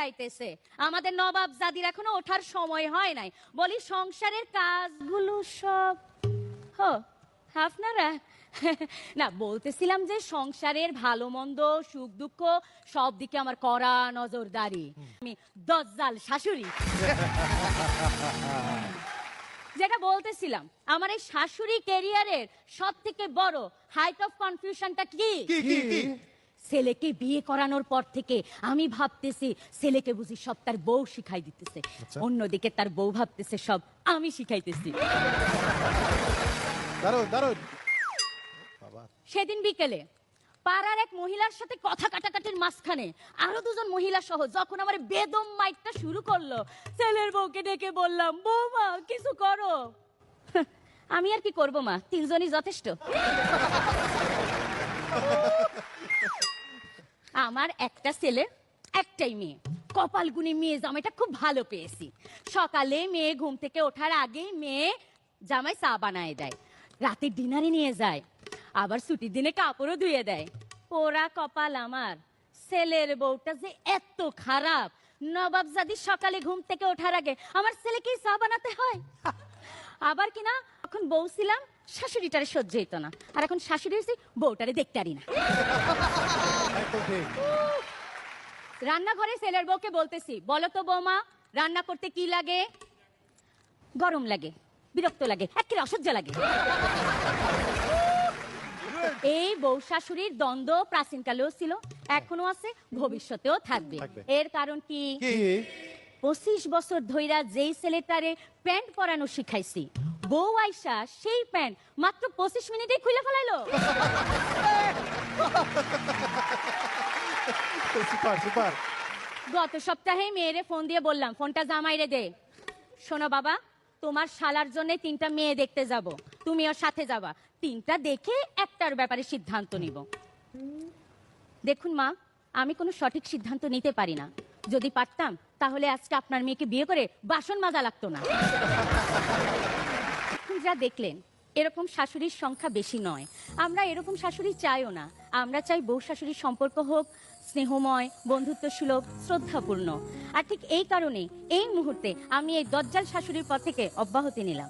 যাইতেছে, আমাদের নবাব জাদির এখনো ওঠার সময় হয় নাই। বলি সংসারের কাজগুলো সব আপনারা না, বলতেছিলাম যে সংসারের ভালো মন্দ সুখ দুঃখ সব দিকে আমার কড়া নজরদারি। আমি দজ্জাল শাশুড়ি। যেটা বলতেছিলাম, আমার এই শাশুড়ি ক্যারিয়ারের সব থেকে বড় হাইট অফ কনফিউশনটা কি? ছেলেকে বিয়ে করানোর পর থেকে আমি ভাবতেছি ছেলেকে বুঝি সব তার বউ শিখাই দিতেছে, অন্যদিকে তার বউ ভাবতেছে সব আমি শিখাইতেছি। সেদিন বিকেলে পাড়ার এক মহিলার সাথে কথা কাটাকাটির মাঝখানে আরো দুজন মহিলা সহ যখন আমার বেদম মাইকটা শুরু করলো, ছেলের বউকে ডেকে বললাম, বৌমা কিছু করো। আমি আর কি করবো মা, তিনজনই যথেষ্ট। আমার একটা ছেলে একটাই মেয়ে, কপালগুনি মেয়ে জামাইটা খুব ভালো পেয়েছি। সকালে মেয়ে ঘুম থেকে ওঠার আগেই মেয়ে জামাই চা বানায় দেয়, রাতে ডিনারে নিয়ে যায়, আবার ছুটির দিনে কাপড়ও ধুয়ে দেয়। পোড়া কপাল আমার, ছেলের বউটা যে এত খারাপ, নবাবজাদি সকালে ঘুম থেকে ওঠার আগে আমার ছেলেকেই চা বানাতে হয়। আবার কিনা এখন বউ ছিলাম শাশুড়িটারে সহ্য হইত না, আর এখন শাশুড়ি হয়েছি বউটারে দেখতে পারি না। রান্নাঘরে ছেলের বউকে বলতেছি, বলো তো বৌমা রান্না করতে কি লাগে? গরম লাগে, বিরক্ত লাগে, একেবারে অসহ্য লাগে। এই বউ শাশুড়ির দ্বন্দ্ব প্রাচীনকালেও ছিল, এখনো আছে, ভবিষ্যতেও থাকবে। এর কারণ কি? 25 বছর ধইরা যেই ছেলেটারে প্যান্ট পরানো শিখাইছি, বউ আইসা সেই প্যান্ট মাত্র 25 মিনিটেই খুলে ফেলাইলো। গত সপ্তাহে মেয়েরে ফোন দিয়ে বললাম, ফোনটা জামাইরে দে। শোনো বাবা, তোমার শালার জন্য 3টা মেয়ে দেখতে যাব, তুমিও সাথে যাবা, 3টা দেখে একটার ব্যাপারে সিদ্ধান্ত নিব। দেখুন মা, আমি কোনো সঠিক সিদ্ধান্ত নিতে পারি না, যদি পারতাম তাহলে আজকে আপনার মেয়েকে বিয়ে করে বাসন মাজা লাগতো না। যা দেখলেন এরকম শাশুড়ির সংখ্যা বেশি নয়, আমরা এরকম শাশুড়ি চাইও না। আমরা চাই বউ শাশুড়ির সম্পর্ক হোক স্নেহময়, বন্ধুত্ব সুলভ, শ্রদ্ধাপূর্ণ। আর ঠিক এই কারণে এই মুহূর্তে আমি এই দজ্জাল শাশুড়ির পর থেকে অব্যাহতি নিলাম।